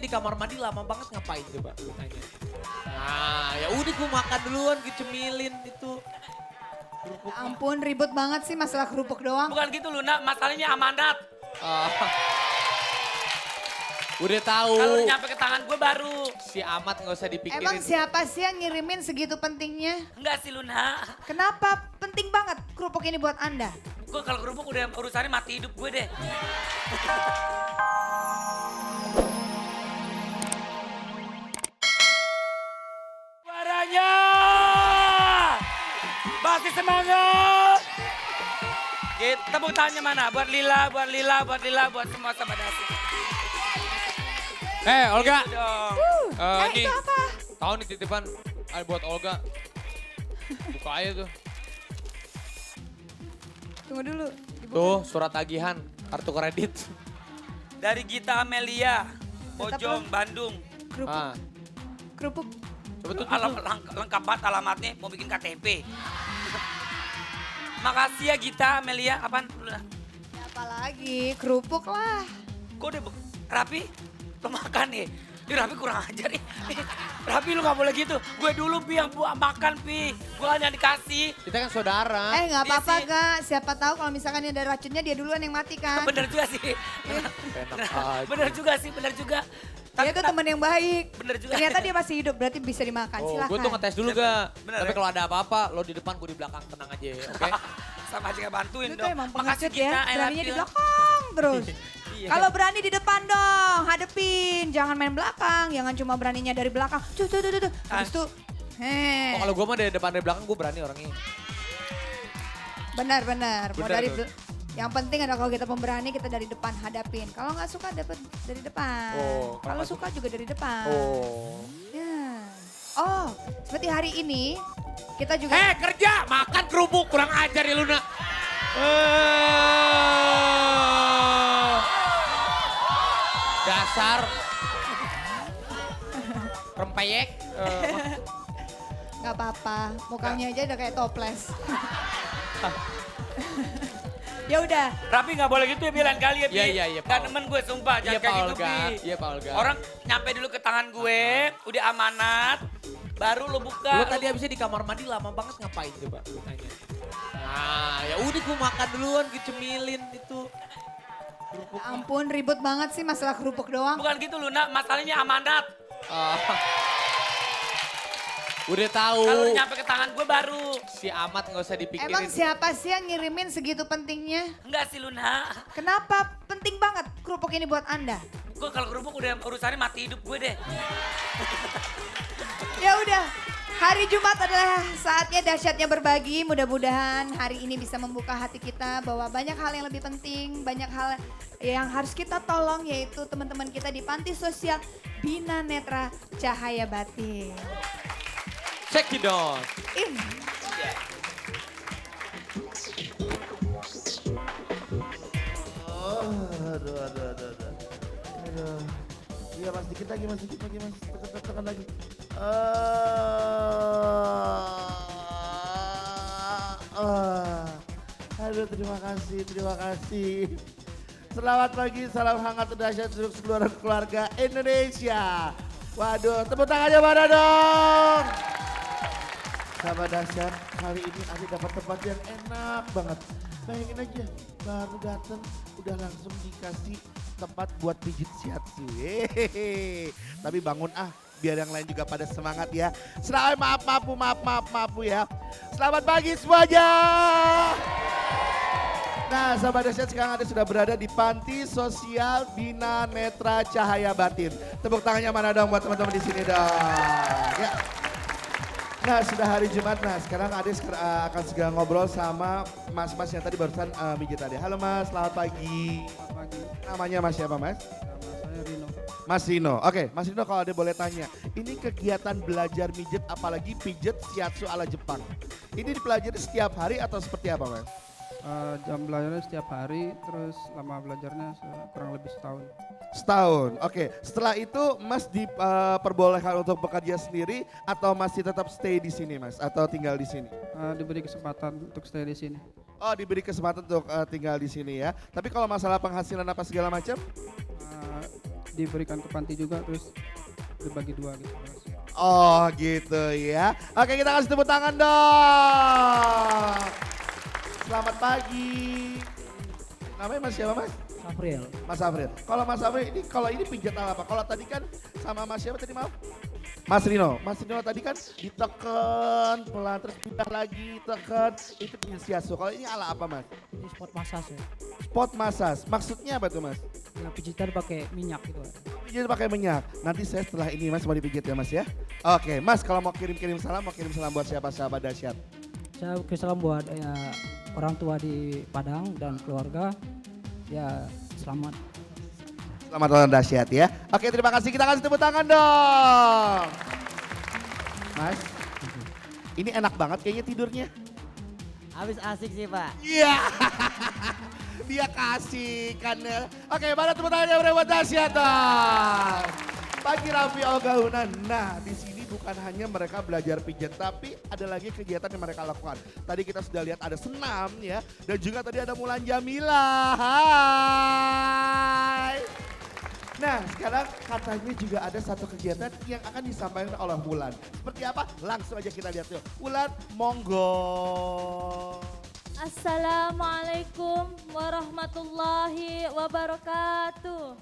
di kamar mandi lama banget ngapain coba? Nanya. Nah ya udah gue makan duluan, gue cemilin itu. Ampun ribut banget sih masalah kerupuk doang. Bukan gitu Luna, masalahnya amanat. Ah. Udah tahu. Kalau nyampe ke tangan gue baru. Si Amat nggak usah dipikirin. Emang siapa sih yang ngirimin segitu pentingnya? Enggak sih Luna. Kenapa penting banget kerupuk ini buat Anda? Gue kalau kerupuk udah urusannya mati hidup gue deh. Suaranya masih semangat. Gitu, tepuk tangannya mana? Buat Lila, buat Lila, buat Lila, buat semua sahabat Dasi. Olga. Gitu dong. Nih, Itu apa? tahu nih titipan buat Olga. Buka aja tuh. Tunggu dulu. Tuh surat tagihan, kartu kredit. Dari Gita Amelia, Bojong, Bandung. Kerupuk. Ah, Kerupuk. coba tuh. Lengkap banget alamatnya, mau bikin KTP. Makasih ya Gita Amelia, apaan? Apalagi kerupuk lah. Kok udah Rapi, lo makan nih. Ih, Rapi kurang ajar nih. Rapi lu gak boleh gitu. Gue dulu Pi yang makan Pi. Gue hanya dikasih. Kita kan saudara. Nggak Iya apa-apa sih. Kak. Siapa tahu kalau misalkan ini ada racunnya dia duluan yang mati kan. Bener juga sih. Enak aja. Bener juga sih, bener juga. Dia tuh teman yang baik. Bener juga. Ternyata dia masih hidup berarti bisa dimakan. Oh, Silakan. gue tuh ngetes dulu gak. Bener, Tapi ya? kalau ada apa-apa, lo di depan, gue di belakang, tenang aja, oke? Sama aja gak bantuin Lu tuh dong. emang Makasih pengecut ya. Gita, I love Beraninya di you. belakang terus. Iya. Kalau berani di depan dong, hadepin. Jangan main belakang, jangan cuma beraninya dari belakang. Tuh. Habis itu, Oh, kalau gue mah dari depan dari belakang, gue berani orangnya. benar. Mau Benar dari tuh. yang penting adalah kalau kita pemberani kita dari depan hadapin. Kalau nggak suka dapat dari depan. Oh, kalau kalau nggak suka juga dari depan. Oh. Ya. Oh, seperti hari ini kita juga. Kerja, makan kerupuk, kurang ajar ya Luna. Dasar. Rempeyek. Nggak apa-apa, mukanya aja udah kayak toples. Ya udah, Rapi gak boleh gitu ya bilang kali ya Pi. Iya, Gak Pak. nemen gue sumpah, Iya jangan Pak kayak gitu Olga, Pi. iya Pak Olga. Orang nyampe dulu ke tangan gue, udah amanat, baru lo buka. Lo tadi habisnya di kamar mandi lama banget ngapain coba? Nanya. Nah ya udah gue makan duluan, gue cemilin itu. Kerupuk. ampun ribut banget sih masalah kerupuk doang. Bukan gitu Luna, masalahnya amanat. Ah. Udah tahu. Kalau nyampe ke tangan gue baru. Si Amat nggak usah dipikirin. Emang siapa sih yang ngirimin segitu pentingnya? Enggak sih Luna. Kenapa penting banget kerupuk ini buat Anda? Gue kalau kerupuk udah urusannya mati hidup gue deh. Ya udah, hari Jumat adalah saatnya dahsyatnya berbagi. Mudah-mudahan hari ini bisa membuka hati kita bahwa banyak hal yang lebih penting, banyak hal yang harus kita tolong yaitu teman-teman kita di Panti Sosial Bina Netra Cahaya Batin. Cekidot. Ih, Aduh. Iya mas, dikit lagi mas, tekan lagi. Aduh terima kasih. Selamat pagi, salam hangat dahsyat untuk seluruh keluarga Indonesia. Waduh, tepuk tangannya mana dong? Sahabat dahsyat, kali ini Adi dapat tempat yang enak banget. Bayangin aja, baru datang udah langsung dikasih tempat buat pijit shiatsu. Hehehe. Tapi bangun biar yang lain juga pada semangat ya. Selamat maaf ya. Selamat pagi semuanya. Nah, sahabat dahsyat sekarang Anda sudah berada di Panti Sosial Bina Netra Cahaya Batin. Tepuk tangannya mana dong buat teman-teman di sini dong. Ya. Nah sudah hari Jumat, nah sekarang Ade akan segera ngobrol sama mas-mas yang tadi barusan mijit tadi. Halo mas, selamat pagi. Selamat pagi, Namanya mas siapa mas? nama saya Rino. Mas Rino. Oke, Mas Rino kalau Ade boleh tanya. Ini kegiatan belajar mijit apalagi pijet shiatsu ala Jepang. Ini dipelajari setiap hari atau seperti apa mas? Jam belajarnya setiap hari, terus lama belajarnya kurang lebih setahun. Setahun, oke. Setelah itu mas diperbolehkan untuk bekerja sendiri atau masih tetap stay di sini mas? Atau tinggal di sini? Diberi kesempatan untuk stay di sini. Oh diberi kesempatan untuk tinggal di sini ya. Tapi kalau masalah penghasilan apa segala macam? diberikan ke panti juga, terus dibagi 2 gitu Mas. Oh gitu ya. Oke kita kasih tepuk tangan dong. Selamat pagi. Namanya Mas siapa Mas? April. Mas Afril. Kalau Mas Afril ini kalau ini pijat apa? Kalau tadi kan sama Mas siapa tadi maaf? Mas Rino. Mas Rino tadi kan diteken pelan terus pindah lagi teken itu pijat shiatsu. Kalau ini ala apa Mas? Ini spot massage ya. Spot massage. Maksudnya apa tuh Mas? Ya pijitan pakai minyak gitu. Pijat pakai minyak. Nanti saya setelah ini Mas mau dipijit ya Mas ya. Oke Mas kalau mau kirim salam buat siapa sahabat dahsyat? Saya kirim salam buat ya, orang tua di Padang dan keluarga. Ya selamat. Selamat ulang dahsyat ya. Oke terima kasih kita kasih tepuk tangan dong. Mas, ini enak banget kayaknya tidurnya. Habis asik sih Pak. Iya. Dia kasih kan ya. Oke mana tepuk tangannya buat dahsyat dong. Pagi Raffi Ogaunan. Nah di sini bukan hanya mereka belajar pijat tapi ada lagi kegiatan yang mereka lakukan. Tadi kita sudah lihat ada senam ya. Dan juga tadi ada Mulan Jamila. Hai. Nah sekarang katanya juga ada satu kegiatan yang akan disampaikan oleh Mulan. Seperti apa? Langsung aja kita lihat yuk. Mulan monggo. Assalamualaikum warahmatullahi wabarakatuh.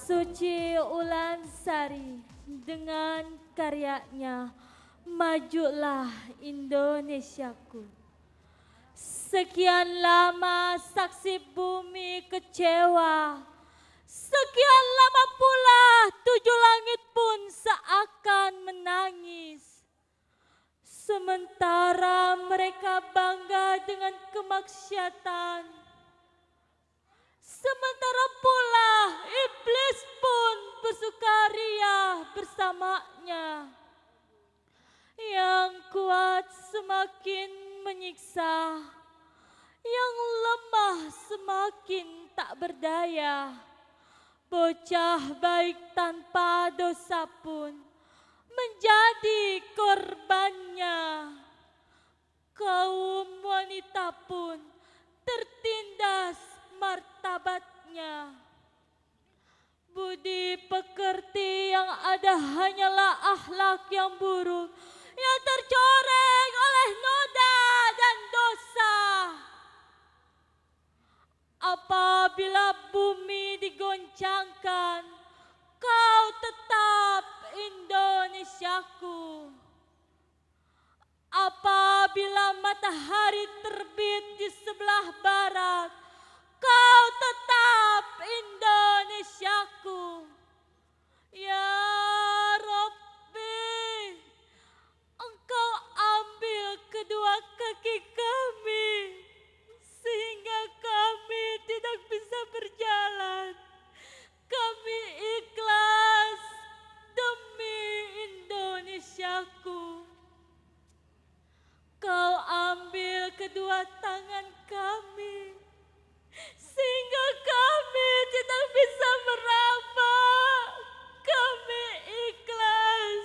Suci Ulan Sari dengan karyanya Majulah Indonesiaku. Sekian lama saksi bumi kecewa, sekian lama pula 7 langit pun seakan menangis. Sementara mereka bangga dengan kemaksiatan, sementara pula iblis pun bersukaria bersamanya. Yang kuat semakin menyiksa, yang lemah semakin tak berdaya. Bocah baik tanpa dosa pun menjadi korbannya. Kaum wanita pun tertindas martabatnya. Budi pekerti yang ada hanyalah akhlak yang buruk yang tercoreng oleh noda dan dosa. Apabila bumi digoncangkan, kau tetap Indonesiaku. Apabila matahari terbit di sebelah barat, kau tetap Indonesiaku. Ya Rabbi, Engkau ambil kedua kaki kami sehingga kami tidak bisa berjalan. Kami ikhlas demi Indonesiaku. Kau ambil kedua tangan kami sehingga kami tidak bisa meraba. Kami ikhlas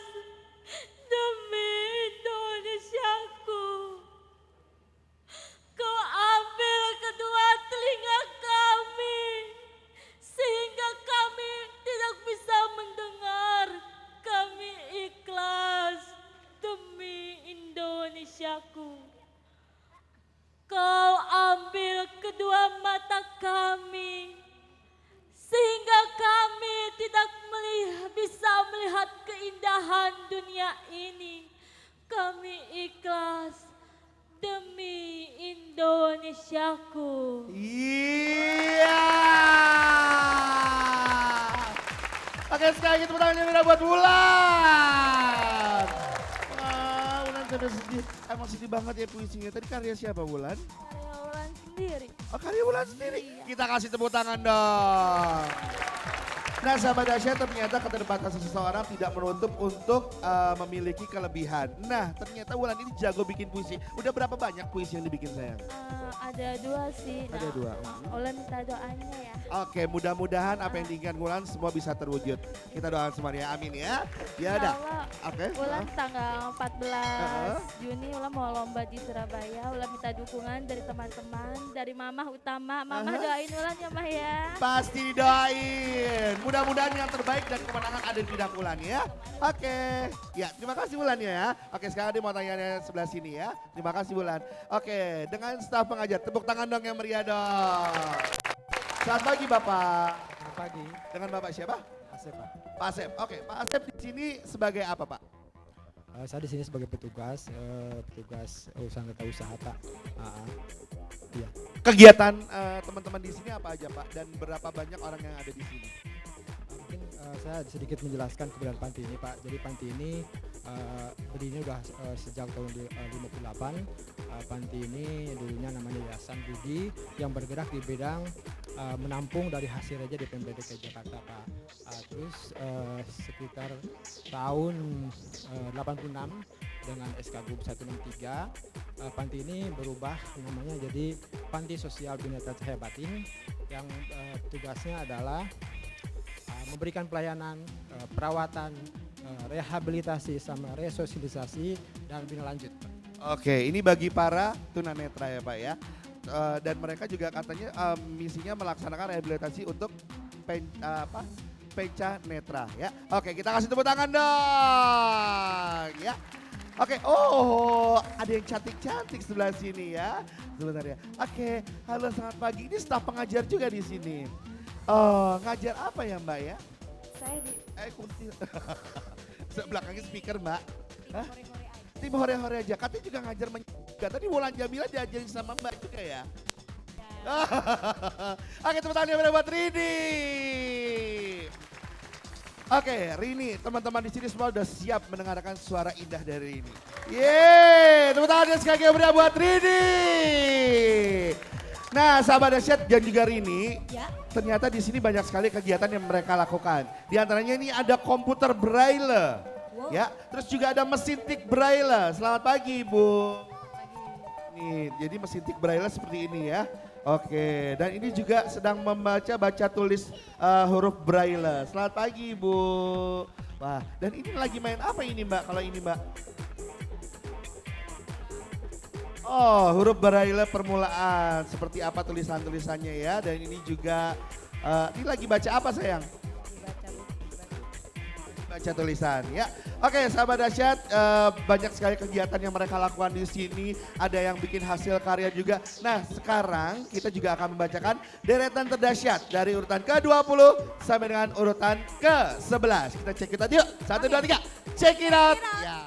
demi Indonesiaku. Kau ambil kedua telinga kami sehingga kami tidak bisa mendengar. Kami ikhlas demi Indonesiaku. Kau ambil kedua mata kami sehingga kami tidak bisa melihat keindahan dunia ini. Kami ikhlas demi Indonesiaku. Iya. Oke sekali lagi tepuk tangannya buat Wulan. Wah, Wulan sampai sedih. Emang sedih banget ya puisinya. Tadi karya siapa Wulan? Karya Ulan sendiri. Oh karya Wulan sendiri. Kita kasih tepuk tangan dong. Nah sahabat dahsyat, ternyata keterbatasan seseorang tidak menutup untuk memiliki kelebihan. Nah ternyata Wulan ini jago bikin puisi. Udah berapa banyak puisi yang dibikin sayang? Ada 2 sih. Ada 2. Oleh minta doanya ya. Oke, mudah-mudahan apa yang diinginkan Wulan semua bisa terwujud. Kita doakan semuanya, amin ya. Ya udah. Oke. Ulan tanggal 14 Juni Ulan mau lomba di Surabaya. Ulan minta dukungan dari teman-teman, dari Mamah Utama. Mamah doain Ulan ya Mah ya. Pasti didoain. Mudah-mudahan yang terbaik dan kemenangan ada di pihak Wulan ya. Oke. Ya, terima kasih Wulan ya. Oke, sekarang dia mau tanya sebelah sini ya. Terima kasih Wulan. Oke, dengan staf pengajar, tepuk tangan dong yang meriah dong. Selamat pagi Bapak. Selamat pagi. Dengan Bapak siapa? Asep, Pak. Pak Asep. Oke, Pak Asep di sini sebagai apa Pak? Saya di sini sebagai petugas urusan tata usaha, Pak. Iya. Kegiatan teman-teman di sini apa aja Pak? Dan berapa banyak orang yang ada di sini? Mungkin saya sedikit menjelaskan keberadaan panti ini, Pak. Jadi panti ini berdirinya udah sejak tahun 58. Panti ini dulunya namanya Yayasan Budi yang bergerak di bidang menampung dari hasil reja di Pemprov DKI Jakarta, Pak. Terus sekitar tahun 86 dengan SK Gub 163, panti ini berubah namanya jadi Panti Sosial Bineka Cahaya Batin yang tugasnya adalah memberikan pelayanan, perawatan, rehabilitasi sama resosialisasi dan bina lanjut. Oke, ini bagi para tunanetra ya Pak ya. Dan mereka juga katanya misinya melaksanakan rehabilitasi untuk penca netra ya. Oke, kita kasih tepuk tangan dong ya. Oke, oh ada yang cantik-cantik sebelah sini ya. Sebentar ya. Oke, halo selamat pagi. Ini staf pengajar juga di sini. Oh, ngajar apa ya Mbak ya? Saya di Kunti. Belakangnya speaker Mbak. Hah? Tim hore-hore aja. Katanya juga ngajar juga. Tadi Wulan Jamila diajarin sama Mbak juga ya? Oke, tepuk tangan buat Rini. Oke, Rini, teman-teman di sini semua udah siap mendengarkan suara indah dari Rini. Yeay, tepuk tangan sekali lagi buat Rini. Nah, sahabat dahsyat dan juga Rini, ternyata di sini banyak sekali kegiatan yang mereka lakukan. Di antaranya ini ada komputer braille, ya, terus juga ada mesin tik braille. Selamat pagi, Bu. Nih, jadi mesin tik braille seperti ini ya. Oke, dan ini juga sedang baca tulis huruf braille. Selamat pagi, Bu. Wah, dan ini lagi main apa ini, Mbak? Kalau ini, Mbak? Oh, huruf braille permulaan. Seperti apa tulisan-tulisannya ya. Dan ini juga, ini lagi baca apa sayang? Baca tulisan ya. Oke, sahabat dahsyat, banyak sekali kegiatan yang mereka lakukan di sini. Ada yang bikin hasil karya juga. Nah, sekarang kita juga akan membacakan deretan terdahsyat dari urutan ke-20 sampai dengan urutan ke-11. Kita cek it out yuk. 1, 2, 3. Check it out. Ya.